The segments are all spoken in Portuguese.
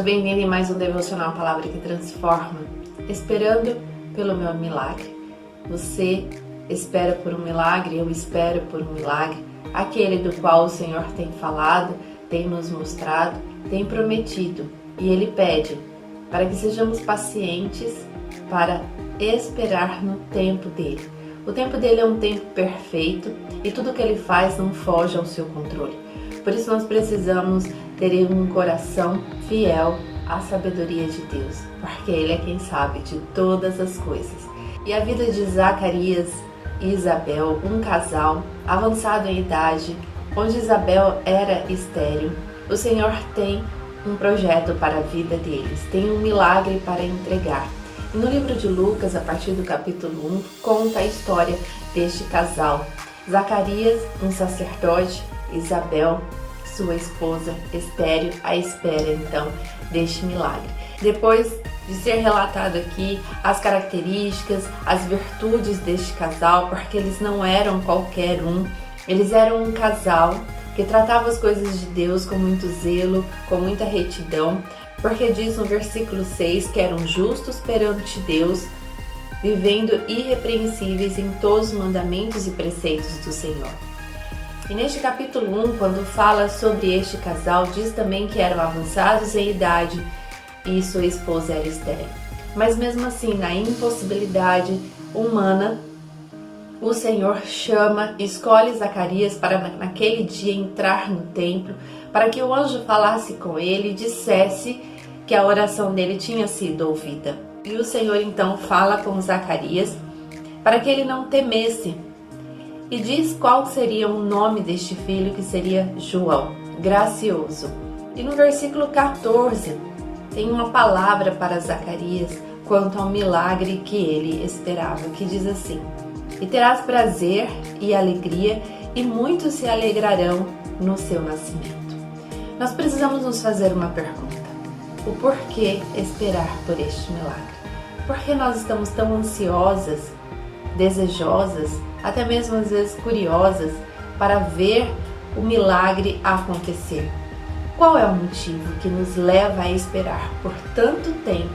bem-vindo em mais um Devocional Palavra que Transforma, esperando pelo meu milagre. Você espera por um milagre, eu espero por um milagre, aquele do qual o Senhor tem falado, tem nos mostrado, tem prometido, e Ele pede para que sejamos pacientes para esperar no tempo dEle. O tempo dEle é um tempo perfeito e tudo que Ele faz não foge ao seu controle. Por isso nós precisamos ter um coração fiel à sabedoria de Deus, porque Ele é quem sabe de todas as coisas. E a vida de Zacarias e Isabel, um casal avançado em idade, onde Isabel era estéril, o Senhor tem um projeto para a vida deles, tem um milagre para entregar. E no livro de Lucas, a partir do capítulo 1, conta a história deste casal. Zacarias, um sacerdote, Isabel, sua esposa, estéril, à espera então deste milagre. Depois de ser relatado aqui as características, as virtudes deste casal, porque eles não eram qualquer um, eles eram um casal que tratava as coisas de Deus com muito zelo, com muita retidão, porque diz no versículo 6 que eram justos perante Deus, vivendo irrepreensíveis em todos os mandamentos e preceitos do Senhor. E neste capítulo 1, quando fala sobre este casal, diz também que eram avançados em idade e sua esposa era estéril. Mas mesmo assim, na impossibilidade humana, o Senhor chama, escolhe Zacarias para naquele dia entrar no templo, para que o anjo falasse com ele e dissesse que a oração dele tinha sido ouvida. E o Senhor então fala com Zacarias para que ele não temesse. E diz qual seria o nome deste filho, que seria João, gracioso. E no versículo 14 tem uma palavra para Zacarias quanto ao milagre que ele esperava, que diz assim: e terás prazer e alegria, e muitos se alegrarão no seu nascimento. Nós precisamos nos fazer uma pergunta: o porquê esperar por este milagre? Por que nós estamos tão ansiosas, desejosas, até mesmo às vezes curiosas, para ver o milagre acontecer? Qual é o motivo que nos leva a esperar por tanto tempo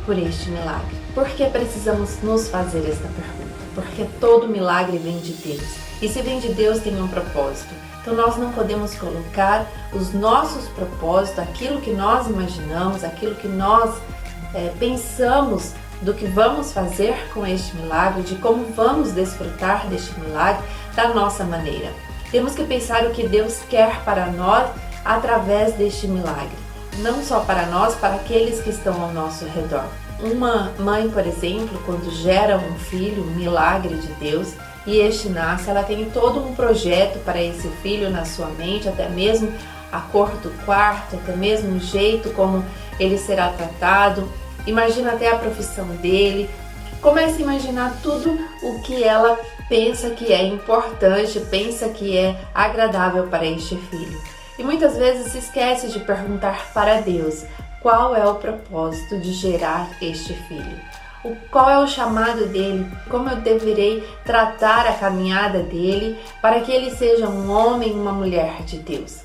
por este milagre? Por que precisamos nos fazer esta pergunta? Porque todo milagre vem de Deus. E se vem de Deus, tem um propósito. Então nós não podemos colocar os nossos propósitos, aquilo que nós imaginamos, aquilo que nós pensamos do que vamos fazer com este milagre, de como vamos desfrutar deste milagre da nossa maneira. Temos que pensar o que Deus quer para nós através deste milagre. Não só para nós, para aqueles que estão ao nosso redor. Uma mãe, por exemplo, quando gera um filho, um milagre de Deus, e este nasce, ela tem todo um projeto para esse filho na sua mente, até mesmo a cor do quarto, até mesmo o jeito como ele será tratado. Imagina até a profissão dele, começa a imaginar tudo o que ela pensa que é importante, pensa que é agradável para este filho. E muitas vezes se esquece de perguntar para Deus qual é o propósito de gerar este filho. Qual é o chamado dele, como eu deverei tratar a caminhada dele para que ele seja um homem e uma mulher de Deus.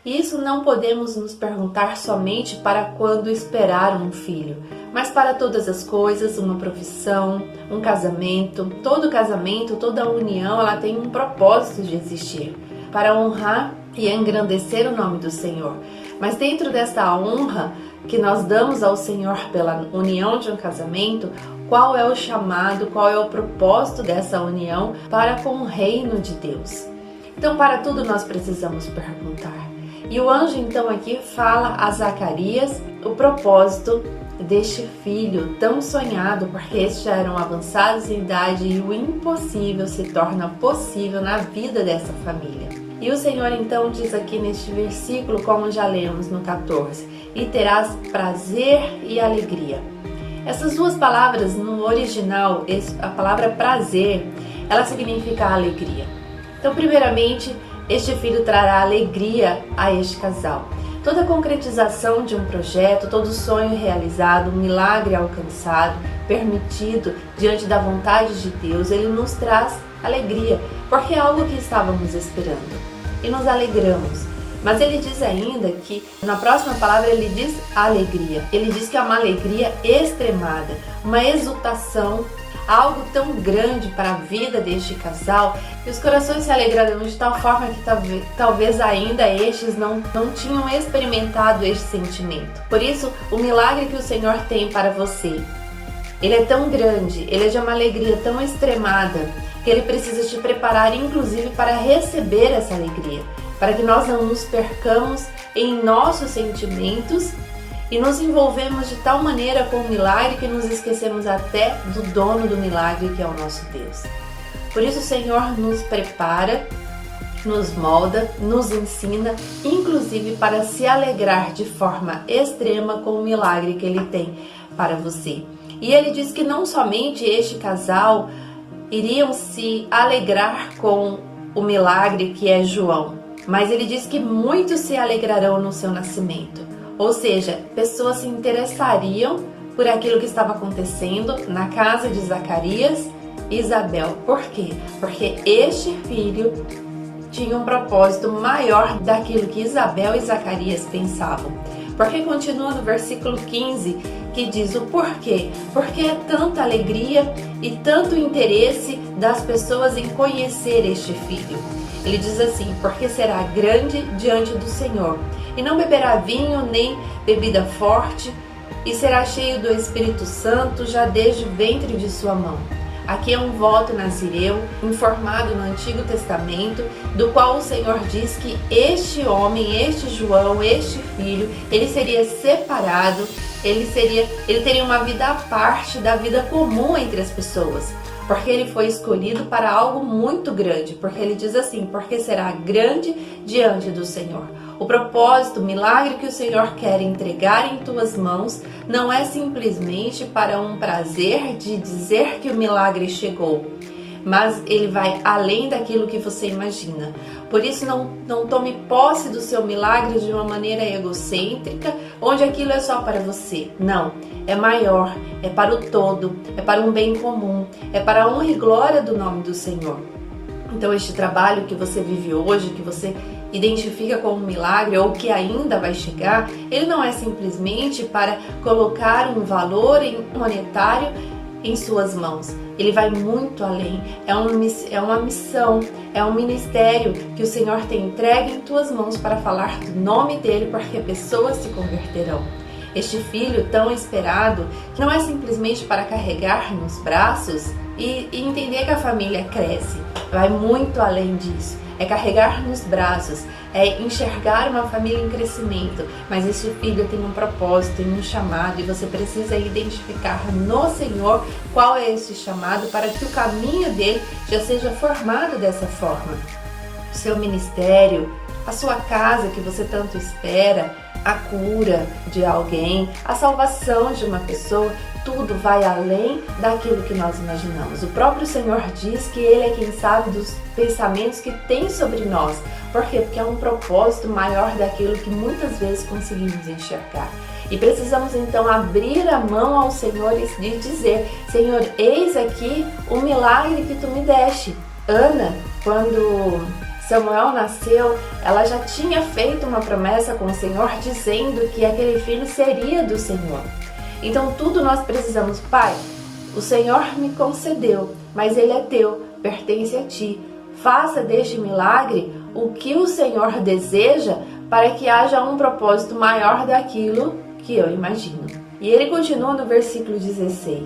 E isso não podemos nos perguntar somente para quando esperar um filho, mas para todas as coisas, uma profissão, um casamento. Todo casamento, toda união, ela tem um propósito de existir, para honrar e engrandecer o nome do Senhor. Mas dentro desta honra que nós damos ao Senhor pela união de um casamento, qual é o chamado, qual é o propósito dessa união para com o reino de Deus? Então, para tudo nós precisamos perguntar. E o anjo então aqui fala a Zacarias o propósito deste filho tão sonhado, porque estes já eram avançados em idade e o impossível se torna possível na vida dessa família. E o Senhor então diz aqui neste versículo, como já lemos no 14, e terás prazer e alegria. Essas duas palavras no original, a palavra prazer, ela significa alegria. Então, primeiramente, este filho trará alegria a este casal. Toda concretização de um projeto, todo sonho realizado, um milagre alcançado, permitido diante da vontade de Deus, ele nos traz alegria, porque é algo que estávamos esperando. E nos alegramos. Mas ele diz ainda que, na próxima palavra, ele diz alegria. Ele diz que é uma alegria extremada, uma exultação, algo tão grande para a vida deste casal, que os corações se alegraram de tal forma que talvez ainda estes não tinham experimentado este sentimento. Por isso, o milagre que o Senhor tem para você, ele é tão grande, ele é de uma alegria tão extremada, que ele precisa te preparar, inclusive, para receber essa alegria, para que nós não nos percamos em nossos sentimentos e nos envolvemos de tal maneira com o milagre que nos esquecemos até do dono do milagre, que é o nosso Deus. Por isso o Senhor nos prepara, nos molda, nos ensina, inclusive para se alegrar de forma extrema com o milagre que Ele tem para você. E Ele diz que não somente este casal iriam se alegrar com o milagre que é João, mas Ele diz que muitos se alegrarão no seu nascimento. Ou seja, pessoas se interessariam por aquilo que estava acontecendo na casa de Zacarias e Isabel. Por quê? Porque este filho tinha um propósito maior daquilo que Isabel e Zacarias pensavam. Porque continua no versículo 15, que diz o porquê. Porque é tanta alegria e tanto interesse das pessoas em conhecer este filho. Ele diz assim, porque será grande diante do Senhor, e não beberá vinho nem bebida forte, e será cheio do Espírito Santo já desde o ventre de sua mão. Aqui é um voto nazireu, informado no Antigo Testamento, do qual o Senhor diz que este homem, este João, este filho, ele seria separado, ele teria uma vida à parte da vida comum entre as pessoas, porque ele foi escolhido para algo muito grande, porque ele diz assim, porque será grande diante do Senhor. O propósito, o milagre que o Senhor quer entregar em tuas mãos não é simplesmente para um prazer de dizer que o milagre chegou, mas ele vai além daquilo que você imagina. Por isso não tome posse do seu milagre de uma maneira egocêntrica, onde aquilo é só para você. Não, é maior, é para o todo, é para um bem comum, é para a honra e glória do nome do Senhor. Então este trabalho que você vive hoje, que você identifica como um milagre ou que ainda vai chegar, ele não é simplesmente para colocar um valor monetário em suas mãos. Ele vai muito além, é uma missão, é um ministério que o Senhor tem entregue em tuas mãos para falar do nome dele, porque pessoas se converterão. Este filho tão esperado, que não é simplesmente para carregar nos braços e entender que a família cresce, vai muito além disso. É carregar nos braços, é enxergar uma família em crescimento, mas este filho tem um propósito, tem um chamado, e você precisa identificar no Senhor qual é esse chamado para que o caminho dele já seja formado dessa forma. O seu ministério, a sua casa que você tanto espera, a cura de alguém, a salvação de uma pessoa, tudo vai além daquilo que nós imaginamos. O próprio Senhor diz que Ele é quem sabe dos pensamentos que tem sobre nós. Por quê? Porque é um propósito maior daquilo que muitas vezes conseguimos enxergar. E precisamos então abrir a mão ao Senhor e dizer, Senhor, eis aqui o milagre que Tu me deste. Ana, quando Samuel nasceu, ela já tinha feito uma promessa com o Senhor dizendo que aquele filho seria do Senhor. Então tudo nós precisamos, Pai, o Senhor me concedeu, mas ele é teu, pertence a ti. Faça deste milagre o que o Senhor deseja para que haja um propósito maior daquilo que eu imagino. E ele continua no versículo 16.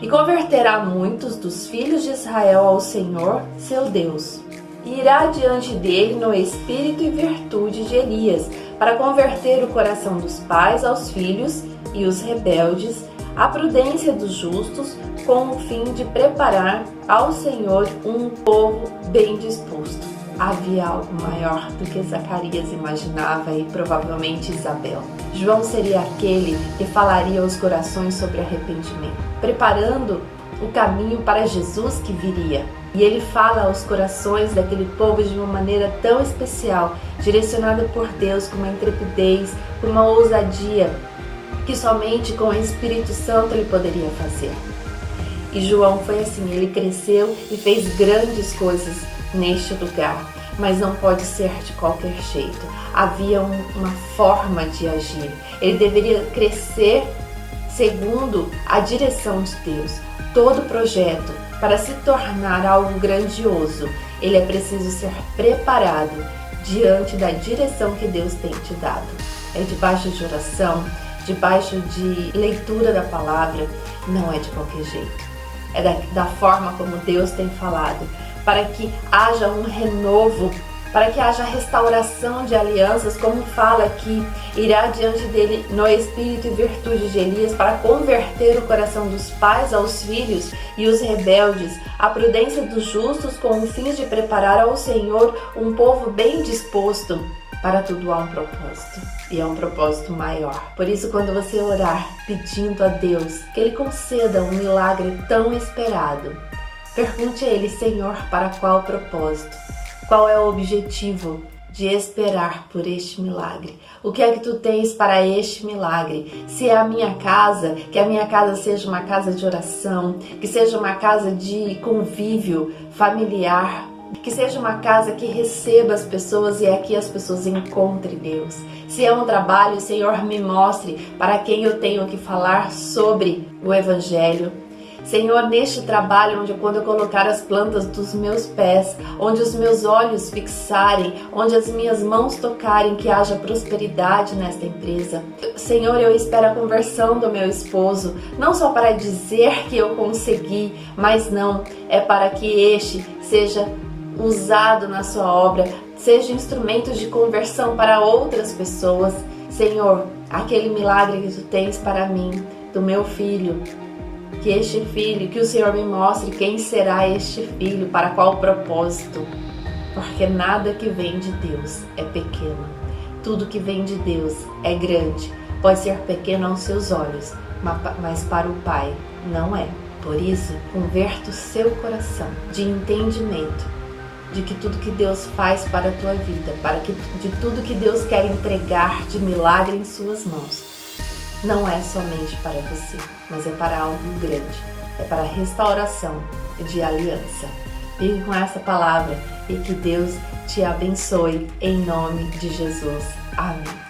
E converterá muitos dos filhos de Israel ao Senhor, seu Deus. E irá diante dele no espírito e virtude de Elias, para converter o coração dos pais aos filhos e os rebeldes, a prudência dos justos, com o fim de preparar ao Senhor um povo bem disposto. Havia algo maior do que Zacarias imaginava e provavelmente Isabel. João seria aquele que falaria aos corações sobre arrependimento, preparando o caminho para Jesus que viria. E ele fala aos corações daquele povo de uma maneira tão especial, direcionada por Deus com uma intrepidez, com uma ousadia, que somente com o Espírito Santo ele poderia fazer. E João foi assim, ele cresceu e fez grandes coisas neste lugar. mas não pode ser de qualquer jeito. Havia uma forma de agir. Ele deveria crescer segundo a direção de Deus. Todo projeto, para se tornar algo grandioso, ele é preciso ser preparado diante da direção que Deus tem te dado. É debaixo de oração, debaixo de leitura da palavra, não é de qualquer jeito. É da forma como Deus tem falado, para que haja um renovo, para que haja restauração de alianças, como fala aqui, irá diante dele no espírito e virtude de Elias, para converter o coração dos pais aos filhos e os rebeldes, a prudência dos justos, com o fim de preparar ao Senhor um povo bem disposto. Para tudo há um propósito, e é um propósito maior. Por isso, quando você orar pedindo a Deus que Ele conceda um milagre tão esperado, pergunte a Ele: Senhor, para qual propósito? Qual é o objetivo de esperar por este milagre? O que é que tu tens para este milagre? Se é a minha casa, que a minha casa seja uma casa de oração, que seja uma casa de convívio familiar, que seja uma casa que receba as pessoas e aqui as pessoas encontrem Deus. Se é um trabalho, Senhor, me mostre para quem eu tenho que falar sobre o Evangelho. Senhor, neste trabalho, onde quando eu colocar as plantas dos meus pés, onde os meus olhos fixarem, onde as minhas mãos tocarem, que haja prosperidade nesta empresa. Senhor, eu espero a conversão do meu esposo, não só para dizer que eu consegui, mas não, é para que este seja usado na sua obra, seja instrumento de conversão para outras pessoas. Senhor, aquele milagre que tu tens para mim, do meu filho, que este filho, que o Senhor me mostre quem será este filho, para qual propósito, porque nada que vem de Deus é pequeno, tudo que vem de Deus é grande, pode ser pequeno aos seus olhos, mas para o Pai não é. Por isso, converta o seu coração de entendimento de que tudo que Deus faz para a tua vida, de tudo que Deus quer entregar de milagre em suas mãos, não é somente para você, mas é para algo grande, é para a restauração de aliança. Fique com essa palavra e que Deus te abençoe em nome de Jesus. Amém.